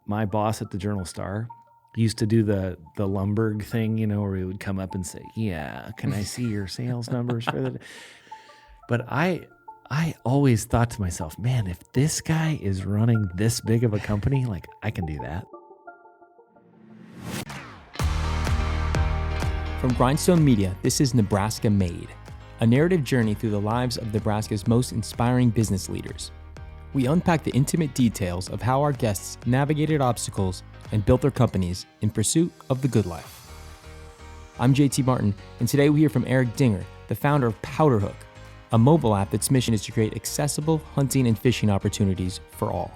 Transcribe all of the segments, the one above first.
my boss at the Journal-Star used to do the Lumberg thing, where he would come up and say, yeah, can I see your sales numbers for the day? But I always thought to myself, man, if this guy is running this big of a company, like I can do that. From Grindstone Media, this is Nebraska Made, a narrative journey through the lives of Nebraska's most inspiring business leaders. We unpack the intimate details of how our guests navigated obstacles and built their companies in pursuit of the good life. I'm JT Martin, and today we hear from Eric Dinger, the founder of Powderhook, a mobile app that's mission is to create accessible hunting and fishing opportunities for all.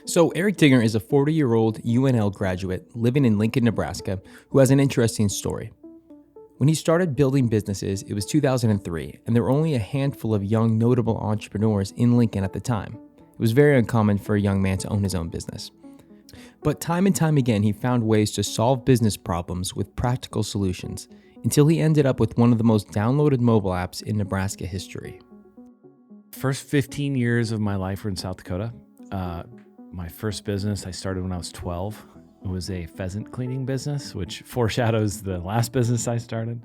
So Eric Dinger is a 40-year-old UNL graduate living in Lincoln, Nebraska, who has an interesting story. When he started building businesses, it was 2003, and there were only a handful of young, notable entrepreneurs in Lincoln at the time. It was very uncommon for a young man to own his own business. But time and time again, he found ways to solve business problems with practical solutions, until he ended up with one of the most downloaded mobile apps in Nebraska history. First 15 years of my life were in South Dakota. My first business I started when I was 12. It was a pheasant cleaning business, which foreshadows the last business I started.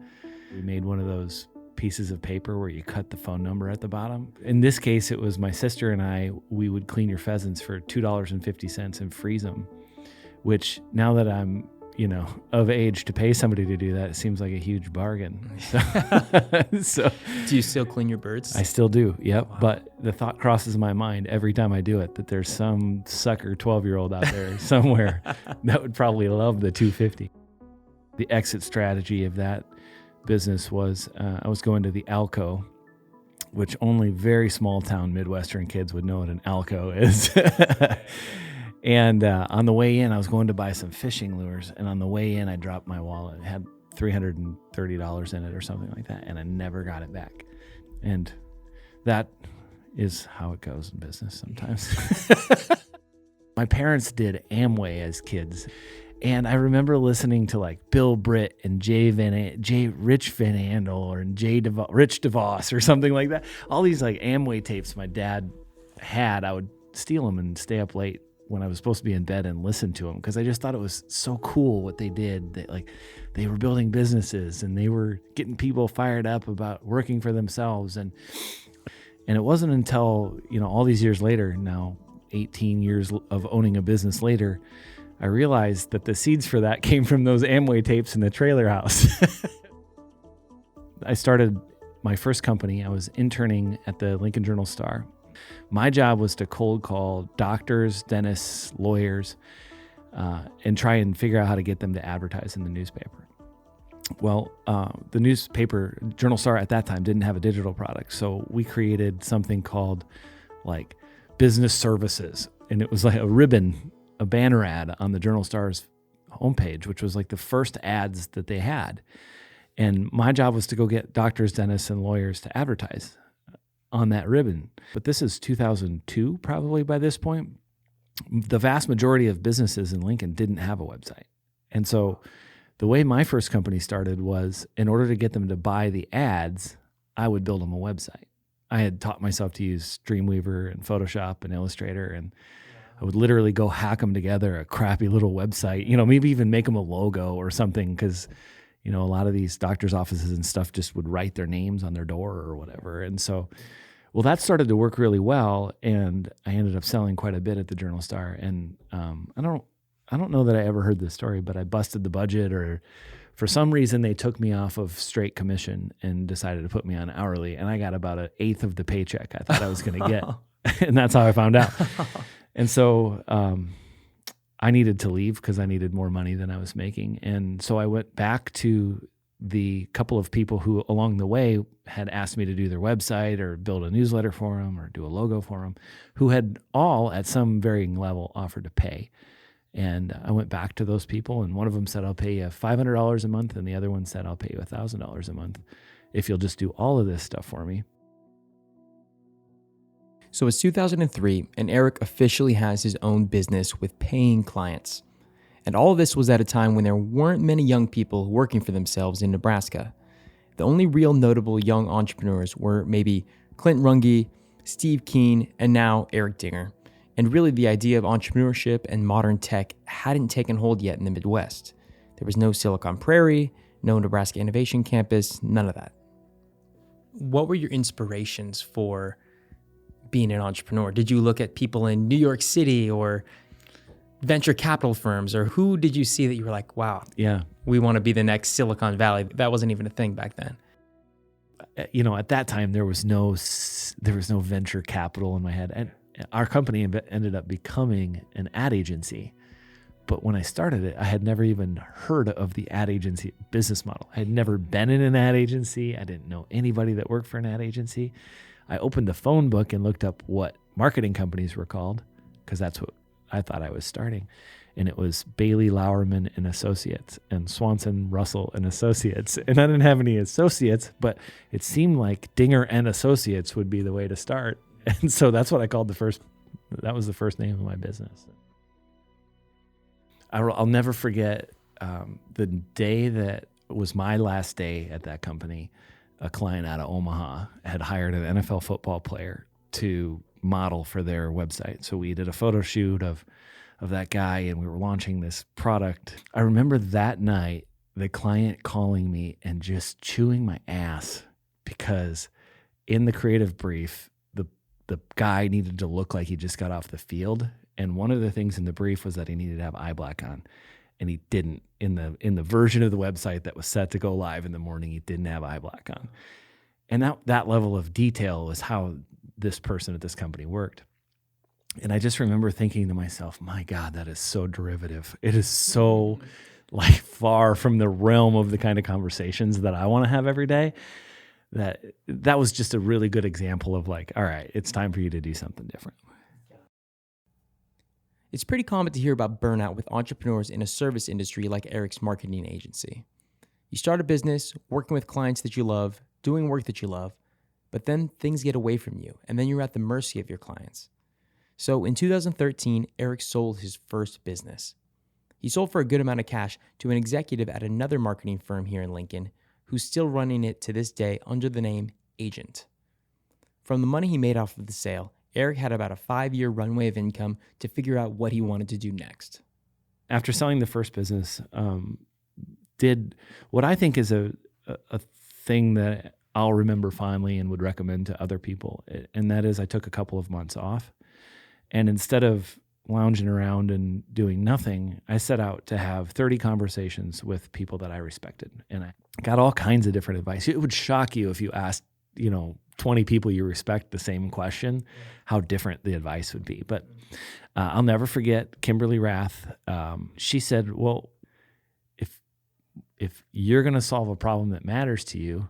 We made one of those pieces of paper where you cut the phone number at the bottom. In this case, it was my sister and I, we would clean your pheasants for $2.50 and freeze them, which now that I'm, of age to pay somebody to do that, it seems like a huge bargain. So Do you still clean your birds? I still do, yep. Wow. But the thought crosses my mind every time I do it that there's some sucker 12-year-old out there somewhere that would probably love the $2.50. The exit strategy of that business was I was going to the Alco, which only very small town Midwestern kids would know what an Alco is. And on the way in, I was going to buy some fishing lures. And on the way in, I dropped my wallet. It had $330 in it or something like that. And I never got it back. And that is how it goes in business sometimes. My parents did Amway as kids. And I remember listening to like Bill Britt and Rich Van Andel or Rich DeVos or something like that. All these like Amway tapes my dad had, I would steal them and stay up late when I was supposed to be in bed and listen to them because I just thought it was so cool what they did. They were building businesses and they were getting people fired up about working for themselves. And it wasn't until, all these years later, now 18 years of owning a business later, I realized that the seeds for that came from those Amway tapes in the trailer house. I started my first company. I was interning at the Lincoln Journal-Star. My job was to cold call doctors, dentists, lawyers, and try and figure out how to get them to advertise in the newspaper. Well, the newspaper, Journal-Star at that time, didn't have a digital product. So we created something called like business services. And it was like a ribbon, a banner ad on the Journal-Star's homepage, which was like the first ads that they had. And my job was to go get doctors, dentists, and lawyers to advertise on that ribbon. But this is 2002, probably by this point. The vast majority of businesses in Lincoln didn't have a website. And so the way my first company started was in order to get them to buy the ads, I would build them a website. I had taught myself to use Dreamweaver and Photoshop and Illustrator, and I would literally go hack them together, a crappy little website, maybe even make them a logo or something because a lot of these doctors' offices and stuff just would write their names on their door or whatever. And so, that started to work really well, and I ended up selling quite a bit at the Journal-Star. And I don't know that I ever heard this story, but I busted the budget, or for some reason they took me off of straight commission and decided to put me on hourly, and I got about an eighth of the paycheck I thought I was going to get, and that's how I found out. And so I needed to leave because I needed more money than I was making. And so I went back to the couple of people who along the way had asked me to do their website or build a newsletter for them or do a logo for them, who had all at some varying level offered to pay. And I went back to those people, and one of them said, I'll pay you $500 a month. And the other one said, I'll pay you $1,000 a month if you'll just do all of this stuff for me. So it's 2003, and Eric officially has his own business with paying clients. And all of this was at a time when there weren't many young people working for themselves in Nebraska. The only real notable young entrepreneurs were maybe Clint Runge, Steve Keen, and now Eric Dinger. And really, the idea of entrepreneurship and modern tech hadn't taken hold yet in the Midwest. There was no Silicon Prairie, no Nebraska Innovation Campus, none of that. What were your inspirations for being an entrepreneur? Did you look at people in New York City or venture capital firms, or who did you see that you were like, wow, Yeah. we want to be the next Silicon Valley? That wasn't even a thing back then. At that time, there was no venture capital in my head. And our company ended up becoming an ad agency. But when I started it, I had never even heard of the ad agency business model. I had never been in an ad agency. I didn't know anybody that worked for an ad agency. I opened the phone book and looked up what marketing companies were called, because that's what I thought I was starting. And it was Bailey, Lowerman and Associates and Swanson, Russell and Associates. And I didn't have any associates, but it seemed like Dinger and Associates would be the way to start. And so that's what I called that was the first name of my business. I'll never forget the day that was my last day at that company. A client out of Omaha had hired an NFL football player to model for their website. So we did a photo shoot of that guy, and we were launching this product. I remember that night, the client calling me and just chewing my ass because in the creative brief, the guy needed to look like he just got off the field. And one of the things in the brief was that he needed to have eye black on, and he didn't. In the version of the website that was set to go live in the morning, he didn't have eye black on. And that level of detail was how this person at this company worked. And I just remember thinking to myself, my God, that is so derivative. It is so far from the realm of the kind of conversations that I want to have every day. That was just a really good example of all right, it's time for you to do something different. It's pretty common to hear about burnout with entrepreneurs in a service industry like Eric's marketing agency. You start a business, working with clients that you love, doing work that you love, but then things get away from you, and then you're at the mercy of your clients. So in 2013, Eric sold his first business. He sold for a good amount of cash to an executive at another marketing firm here in Lincoln, who's still running it to this day under the name Agent. From the money he made off of the sale, Eric had about a 5-year runway of income to figure out what he wanted to do next. After selling the first business, did what I think is a thing that I'll remember fondly and would recommend to other people. And that is I took a couple of months off. And instead of lounging around and doing nothing, I set out to have 30 conversations with people that I respected. And I got all kinds of different advice. It would shock you if you asked, 20 people you respect the same question, how different the advice would be. But I'll never forget Kimberly Rath. She said, well, if you're going to solve a problem that matters to you,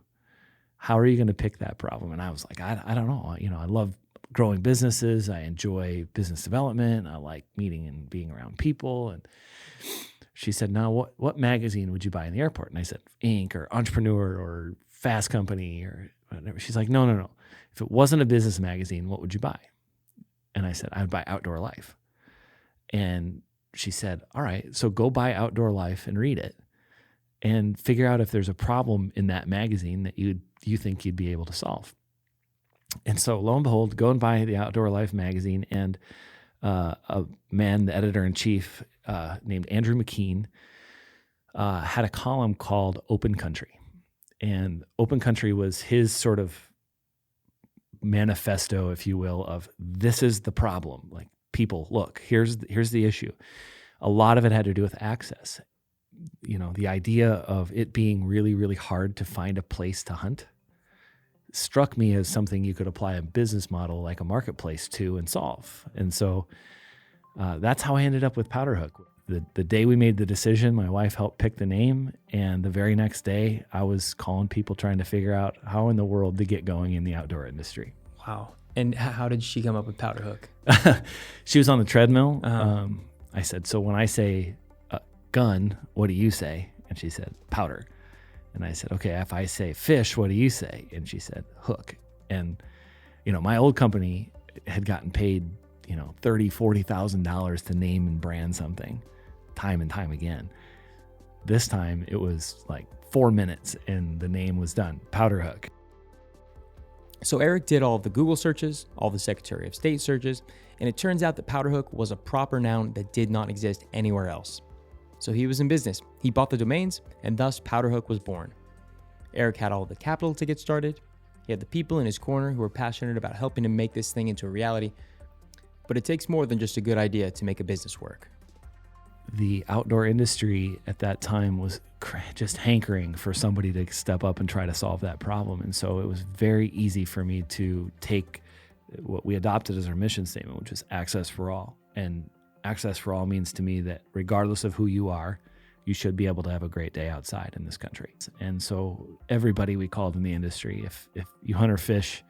how are you going to pick that problem? And I was like, I don't know. I love growing businesses. I enjoy business development. I like meeting and being around people. And she said, now what magazine would you buy in the airport? And I said, Inc. or Entrepreneur or Fast Company or whatever. She's like, no. If it wasn't a business magazine, what would you buy? And I said, I'd buy Outdoor Life. And she said, all right, so go buy Outdoor Life and read it and figure out if there's a problem in that magazine that you think you'd be able to solve. And so lo and behold, go and buy the Outdoor Life magazine, and a man, the editor-in-chief named Andrew McKean, had a column called Open Country. And Open Country was his sort of manifesto, if you will, of this is the problem. Like, people, look, here's the issue. A lot of it had to do with access. The idea of it being really, really hard to find a place to hunt struck me as something you could apply a business model like a marketplace to and solve. And so that's how I ended up with Powderhook. The day we made the decision, my wife helped pick the name, and the very next day I was calling people trying to figure out how in the world to get going in the outdoor industry. Wow. And how did she come up with Powderhook? She was on the treadmill. Uh-huh. I said, so when I say gun, what do you say? And she said, powder. And I said, okay, if I say fish, what do you say? And she said, hook. And, my old company had gotten paid, $30,000, $40,000 to name and brand something time and time again. This time it was like 4 minutes and the name was done, Powderhook. So Eric did all of the Google searches, all the Secretary of State searches, and it turns out that Powderhook was a proper noun that did not exist anywhere else. So he was in business. He bought the domains, and thus Powderhook was born. Eric had all the capital to get started. He had the people in his corner who were passionate about helping him make this thing into a reality. But it takes more than just a good idea to make a business work. The outdoor industry at that time was just hankering for somebody to step up and try to solve that problem. And so it was very easy for me to take what we adopted as our mission statement, which is access for all. And access for all means to me that regardless of who you are, you should be able to have a great day outside in this country. And so everybody we called in the industry, if you hunt or fish,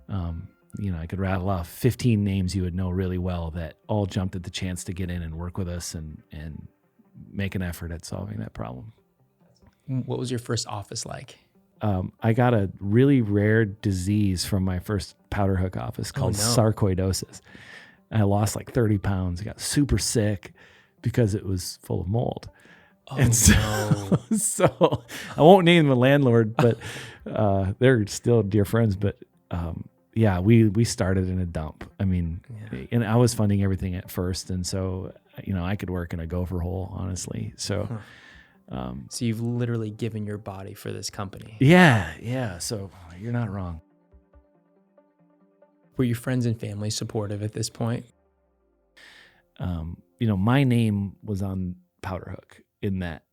I could rattle off 15 names you would know really well that all jumped at the chance to get in and work with us and make an effort at solving that problem. What was your first office like? I got a really rare disease from my first Powderhook office called sarcoidosis. I lost like 30 pounds. I got super sick because it was full of mold. Oh, and so I won't name the landlord, but they're still dear friends. But we started in a dump. I mean, and I was funding everything at first. And so, I could work in a gopher hole, honestly. So, so you've literally given your body for this company. Yeah. So you're not wrong. Were your friends and family supportive at this point? My name was on Powderhook in that,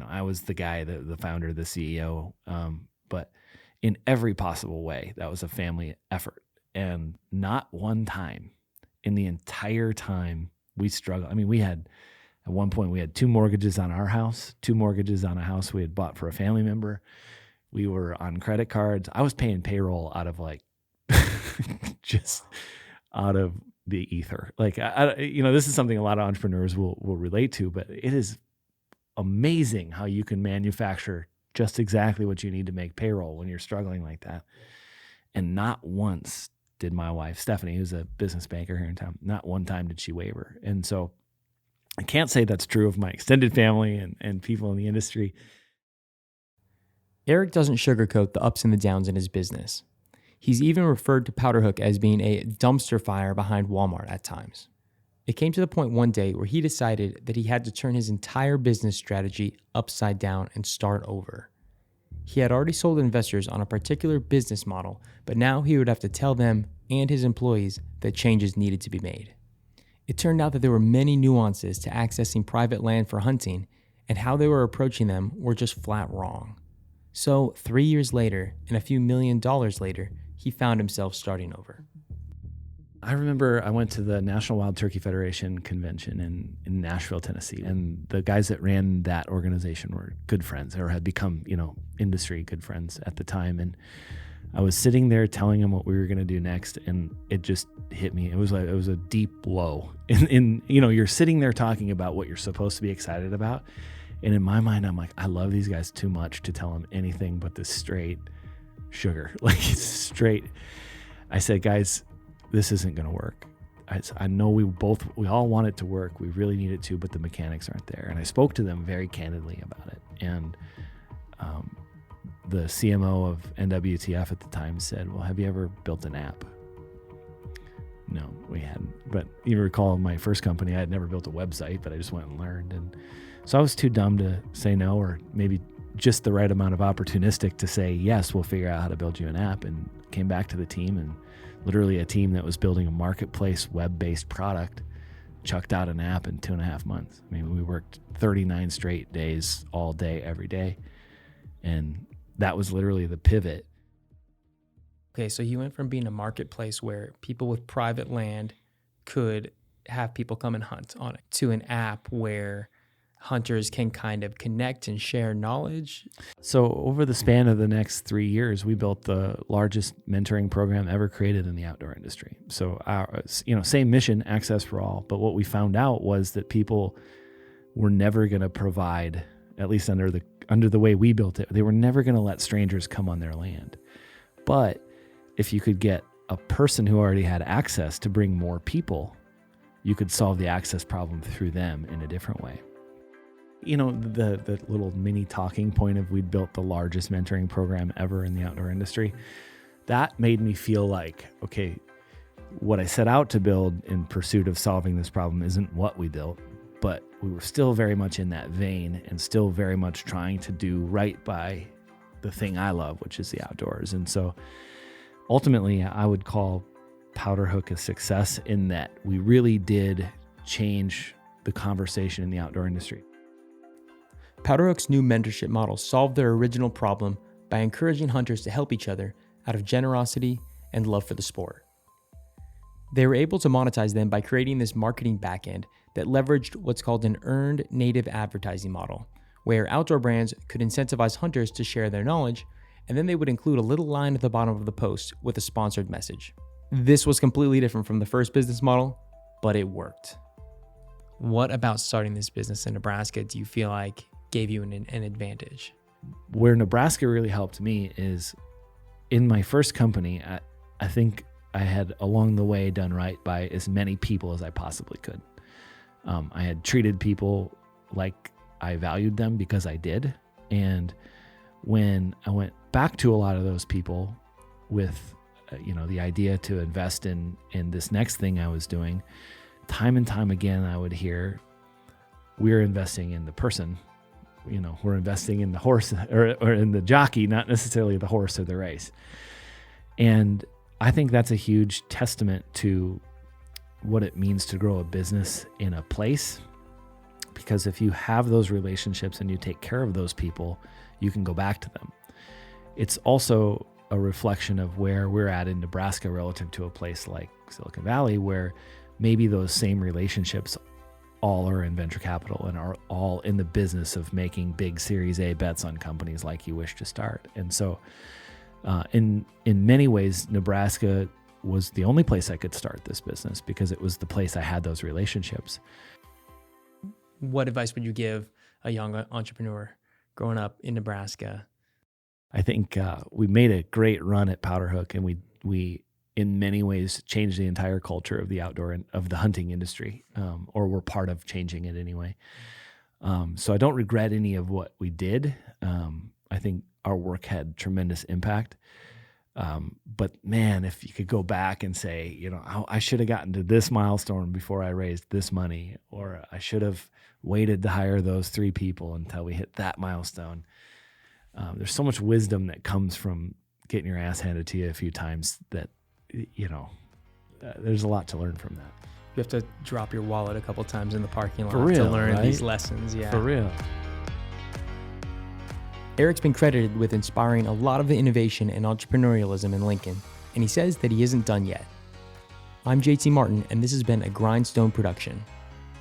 I was the guy, the founder, the CEO. But in every possible way, that was a family effort. And not one time in the entire time we struggled. I mean, at one point we had 2 mortgages on our house, 2 mortgages on a house we had bought for a family member. We were on credit cards. I was paying payroll out of just out of the ether. This is something a lot of entrepreneurs will relate to, but it is amazing how you can manufacture just exactly what you need to make payroll when you're struggling like that. And not once did my wife, Stephanie, who's a business banker here in town, not one time did she waver. And so I can't say that's true of my extended family and people in the industry. Eric doesn't sugarcoat the ups and the downs in his business. He's even referred to Powderhook as being a dumpster fire behind Walmart at times. It came to the point one day where he decided that he had to turn his entire business strategy upside down and start over. He had already sold investors on a particular business model, but now he would have to tell them and his employees that changes needed to be made. It turned out that there were many nuances to accessing private land for hunting, and how they were approaching them were just flat wrong. So 3 years later, and a few $1 million later, he found himself starting over. I remember I went to the National Wild Turkey Federation convention in Nashville, Tennessee, and the guys that ran that organization were good friends or had become, industry good friends at the time. And I was sitting there telling them what we were going to do next, and it just hit me. It was a deep blow. You're sitting there talking about what you're supposed to be excited about, and in my mind, I'm like, I love these guys too much to tell them anything but this straight sugar, it's straight. I said, guys, this isn't going to work. I know we all want it to work. We really need it to, but the mechanics aren't there. And I spoke to them very candidly about it. And the CMO of NWTF at the time said, well, have you ever built an app? No, we hadn't. But you recall my first company, I had never built a website, but I just went and learned. And so I was too dumb to say no, or maybe just the right amount of opportunistic to say, yes, we'll figure out how to build you an app. And came back to the team, and literally a team that was building a marketplace web-based product chucked out an app in 2.5 months. I mean, we worked 39 straight days, all day, every day. And that was literally the pivot. Okay, so you went from being a marketplace where people with private land could have people come and hunt on it to an app where hunters can kind of connect and share knowledge. So over the span of the next 3 years, we built the largest mentoring program ever created in the outdoor industry. So our, same mission, access for all. But what we found out was that people were never going to provide, at least under the way we built it, they were never going to let strangers come on their land. But if you could get a person who already had access to bring more people, you could solve the access problem through them in a different way. The little mini talking point of we'd built the largest mentoring program ever in the outdoor industry. that made me feel like, okay, what I set out to build in pursuit of solving this problem isn't what we built, but we were still very much in that vein and still very much trying to do right by the thing I love, which is the outdoors. And so ultimately, I would call Powderhook a success in that we really did change the conversation in the outdoor industry. Powderhook's new mentorship model solved their original problem by encouraging hunters to help each other out of generosity and love for the sport. They were able to monetize them by creating this marketing backend that leveraged what's called an earned native advertising model, where outdoor brands could incentivize hunters to share their knowledge, and then they would include a little line at the bottom of the post with a sponsored message. This was completely different from the first business model, but it worked. What about starting this business in Nebraska do you feel like gave you an advantage? Where Nebraska really helped me is in my first company, I think I had along the way done right by as many people as I possibly could. I had treated people like I valued them because I did. And when I went back to a lot of those people with, the idea to invest in this next thing I was doing, time and time again, I would hear, we're investing in the person, we're investing in the horse or in the jockey, not necessarily the horse or the race. And I think that's a huge testament to what it means to grow a business in a place, because if you have those relationships and you take care of those people, you can go back to them. It's also a reflection of where we're at in Nebraska relative to a place like Silicon Valley, where maybe those same relationships all are in venture capital and are all in the business of making big Series A bets on companies like you wish to start. And so in many ways, Nebraska was the only place I could start this business because it was the place I had those relationships. What advice would you give a young entrepreneur growing up in Nebraska? I think we made a great run at Powderhook, and we in many ways changed the entire culture of the outdoor and of the hunting industry, or we're part of changing it anyway. So I don't regret any of what we did. I think our work had tremendous impact. But man, if you could go back and say, I should have gotten to this milestone before I raised this money, or I should have waited to hire those 3 people until we hit that milestone. There's so much wisdom that comes from getting your ass handed to you a few times that, there's a lot to learn from that. You have to drop your wallet a couple times in the parking lot For real, to learn right? these lessons. Yeah, For real. Eric's been credited with inspiring a lot of the innovation and entrepreneurialism in Lincoln, and he says that he isn't done yet. I'm JT Martin, and this has been a Grindstone production.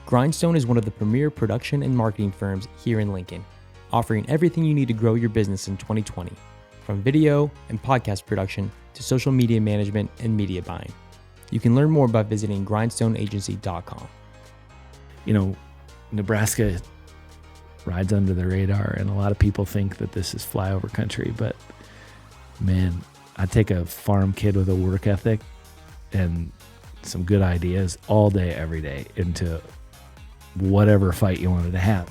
Grindstone is one of the premier production and marketing firms here in Lincoln, offering everything you need to grow your business in 2020, from video and podcast production to social media management and media buying. You can learn more by visiting grindstoneagency.com. Nebraska rides under the radar, and a lot of people think that this is flyover country, but man, I take a farm kid with a work ethic and some good ideas all day, every day into whatever fight you wanted to have.